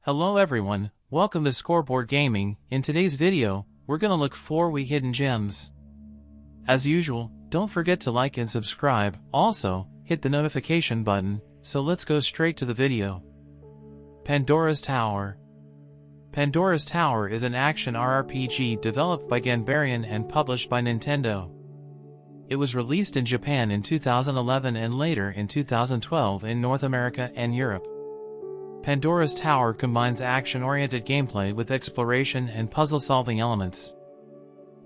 Hello everyone, welcome to Scoreboard Gaming. In today's video, we're gonna look 4 Wii hidden gems. As usual, don't forget to like and subscribe, also, hit the notification button, so let's go straight to the video. Pandora's Tower. Pandora's Tower is an action RPG developed by Ganbarian and published by Nintendo. It was released in Japan in 2011 and later in 2012 in North America and Europe. Pandora's Tower combines action-oriented gameplay with exploration and puzzle-solving elements.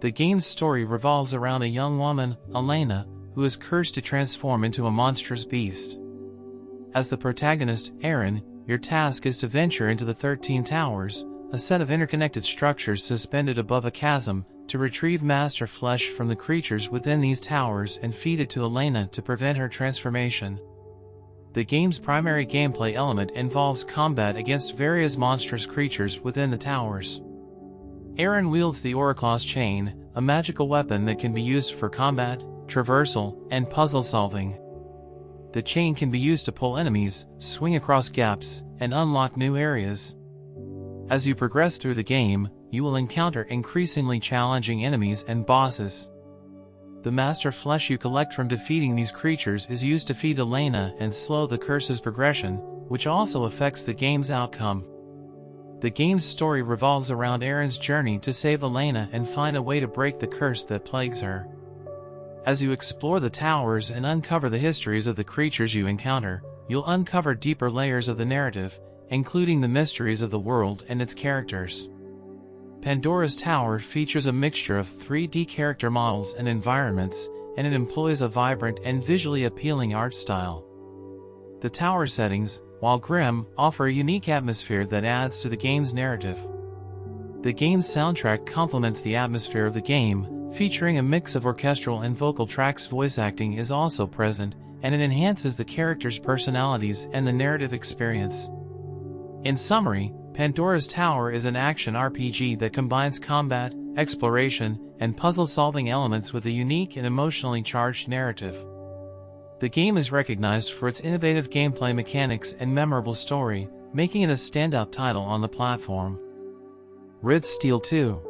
The game's story revolves around a young woman, Elena, who is cursed to transform into a monstrous beast. As the protagonist, Aaron, your task is to venture into the 13 Towers, a set of interconnected structures suspended above a chasm, to retrieve master flesh from the creatures within these towers and feed it to Elena to prevent her transformation. The game's primary gameplay element involves combat against various monstrous creatures within the towers. Aaron wields the Oracle's Chain, a magical weapon that can be used for combat, traversal, and puzzle solving. The chain can be used to pull enemies, swing across gaps, and unlock new areas. As you progress through the game, you will encounter increasingly challenging enemies and bosses. The master flesh you collect from defeating these creatures is used to feed Elena and slow the curse's progression, which also affects the game's outcome. The game's story revolves around Aaron's journey to save Elena and find a way to break the curse that plagues her. As you explore the towers and uncover the histories of the creatures you encounter, you'll uncover deeper layers of the narrative, including the mysteries of the world and its characters. Pandora's Tower features a mixture of 3D character models and environments, and it employs a vibrant and visually appealing art style. The tower settings, while grim, offer a unique atmosphere that adds to the game's narrative. The game's soundtrack complements the atmosphere of the game, featuring a mix of orchestral and vocal tracks. Voice acting is also present, and it enhances the characters' personalities and the narrative experience. In summary, Pandora's Tower is an action RPG that combines combat, exploration, and puzzle-solving elements with a unique and emotionally charged narrative. The game is recognized for its innovative gameplay mechanics and memorable story, making it a standout title on the platform. Red Steel 2.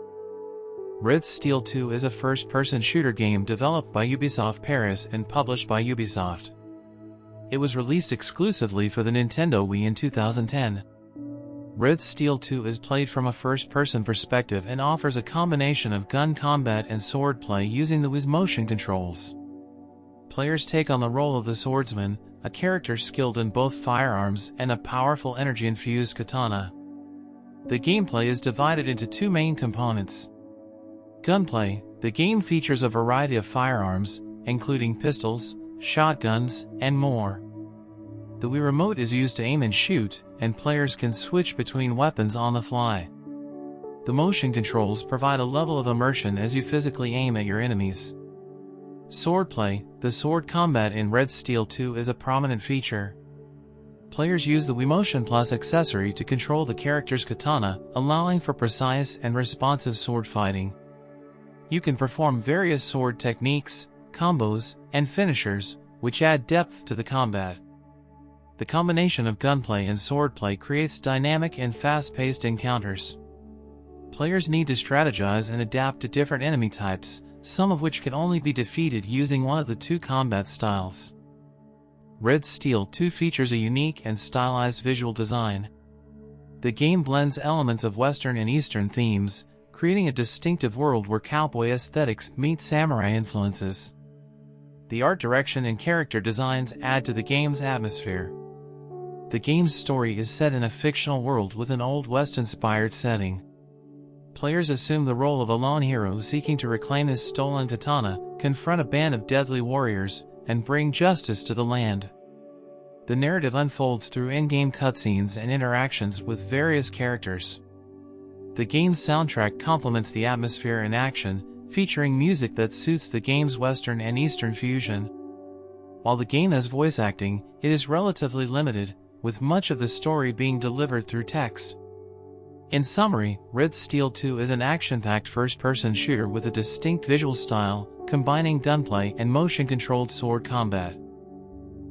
Red Steel 2 is a first-person shooter game developed by Ubisoft Paris and published by Ubisoft. It was released exclusively for the Nintendo Wii in 2010. Red Steel 2 is played from a first-person perspective and offers a combination of gun combat and swordplay using the Wii's motion controls. Players take on the role of the swordsman, a character skilled in both firearms and a powerful energy-infused katana. The gameplay is divided into 2 main components. Gunplay. The game features a variety of firearms, including pistols, shotguns, and more. The Wii Remote is used to aim and shoot, and players can switch between weapons on the fly. The motion controls provide a level of immersion as you physically aim at your enemies. Swordplay. The sword combat in Red Steel 2 is a prominent feature. Players use the Wii Motion Plus accessory to control the character's katana, allowing for precise and responsive sword fighting. You can perform various sword techniques, combos, and finishers, which add depth to the combat. The combination of gunplay and swordplay creates dynamic and fast-paced encounters. Players need to strategize and adapt to different enemy types, some of which can only be defeated using one of the 2 combat styles. Red Steel 2 features a unique and stylized visual design. The game blends elements of Western and Eastern themes, creating a distinctive world where cowboy aesthetics meet samurai influences. The art direction and character designs add to the game's atmosphere. The game's story is set in a fictional world with an Old West-inspired setting. Players assume the role of a lone hero seeking to reclaim his stolen katana, confront a band of deadly warriors, and bring justice to the land. The narrative unfolds through in-game cutscenes and interactions with various characters. The game's soundtrack complements the atmosphere and action, featuring music that suits the game's Western and Eastern fusion. While the game has voice acting, it is relatively limited, with much of the story being delivered through text. In summary, Red Steel 2 is an action-packed first-person shooter with a distinct visual style, combining gunplay and motion-controlled sword combat.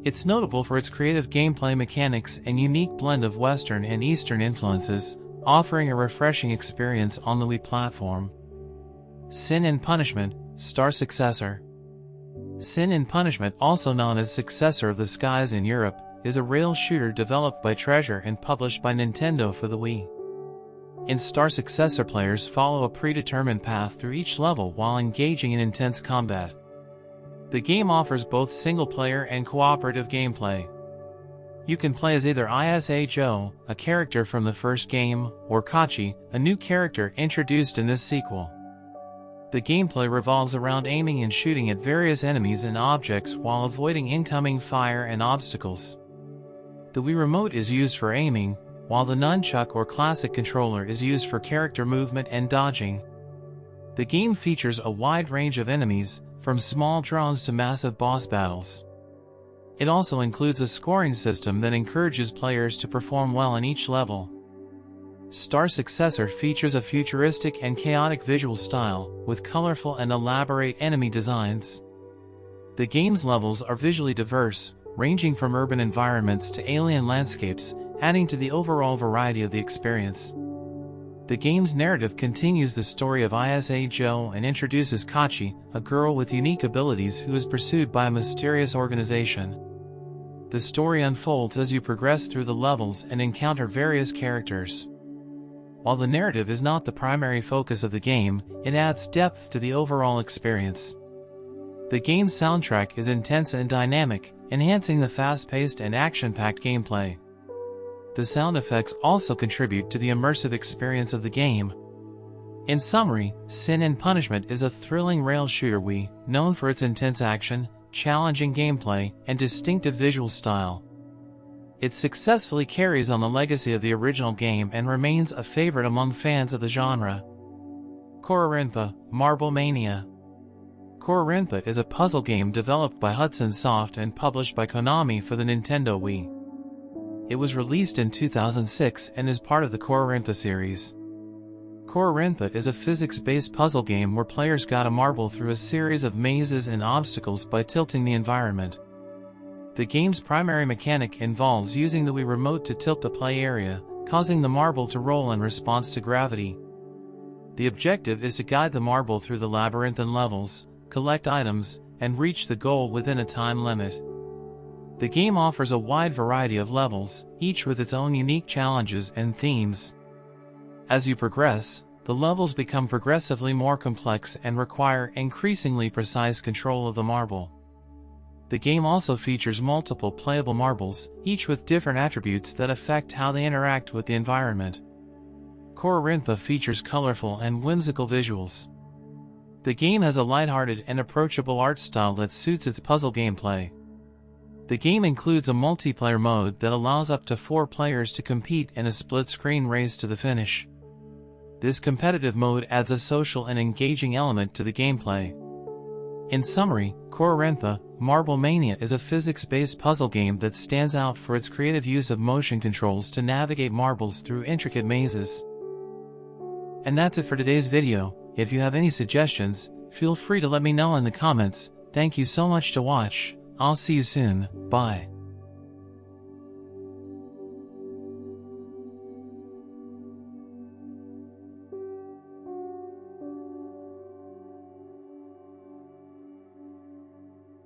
It's notable for its creative gameplay mechanics and unique blend of Western and Eastern influences, offering a refreshing experience on the Wii platform. Sin and Punishment, Star Successor. Sin and Punishment, also known as Successor of the Skies in Europe, is a rail shooter developed by Treasure and published by Nintendo for the Wii. In Star Successor, players follow a predetermined path through each level while engaging in intense combat. The game offers both single-player and cooperative gameplay. You can play as either Isa Joe, a character from the first game, or Kachi, a new character introduced in this sequel. The gameplay revolves around aiming and shooting at various enemies and objects while avoiding incoming fire and obstacles. The Wii Remote is used for aiming, while the nunchuck or classic controller is used for character movement and dodging. The game features a wide range of enemies, from small drones to massive boss battles. It also includes a scoring system that encourages players to perform well in each level. Star Successor features a futuristic and chaotic visual style, with colorful and elaborate enemy designs. The game's levels are visually diverse, ranging from urban environments to alien landscapes, adding to the overall variety of the experience. The game's narrative continues the story of Isa Joe and introduces Kachi, a girl with unique abilities who is pursued by a mysterious organization. The story unfolds as you progress through the levels and encounter various characters. While the narrative is not the primary focus of the game, it adds depth to the overall experience. The game's soundtrack is intense and dynamic, enhancing the fast-paced and action-packed gameplay. The sound effects also contribute to the immersive experience of the game. In summary, Sin and Punishment is a thrilling rail shooter Wii, known for its intense action, challenging gameplay, and distinctive visual style. It successfully carries on the legacy of the original game and remains a favorite among fans of the genre. Kororinpa, Marble Mania. Kororinpa is a puzzle game developed by Hudson Soft and published by Konami for the Nintendo Wii. It was released in 2006 and is part of the Kororinpa series. Kororinpa is a physics-based puzzle game where players guide a marble through a series of mazes and obstacles by tilting the environment. The game's primary mechanic involves using the Wii Remote to tilt the play area, causing the marble to roll in response to gravity. The objective is to guide the marble through the labyrinthine levels, collect items, and reach the goal within a time limit. The game offers a wide variety of levels, each with its own unique challenges and themes. As you progress, the levels become progressively more complex and require increasingly precise control of the marble. The game also features multiple playable marbles, each with different attributes that affect how they interact with the environment. Kororinpa features colorful and whimsical visuals. The game has a lighthearted and approachable art style that suits its puzzle gameplay. The game includes a multiplayer mode that allows up to 4 players to compete in a split-screen race to the finish. This competitive mode adds a social and engaging element to the gameplay. In summary, Kororinpa, Marble Mania is a physics-based puzzle game that stands out for its creative use of motion controls to navigate marbles through intricate mazes. And that's it for today's video. If you have any suggestions, feel free to let me know in the comments. Thank you so much to watch. I'll see you soon. Bye.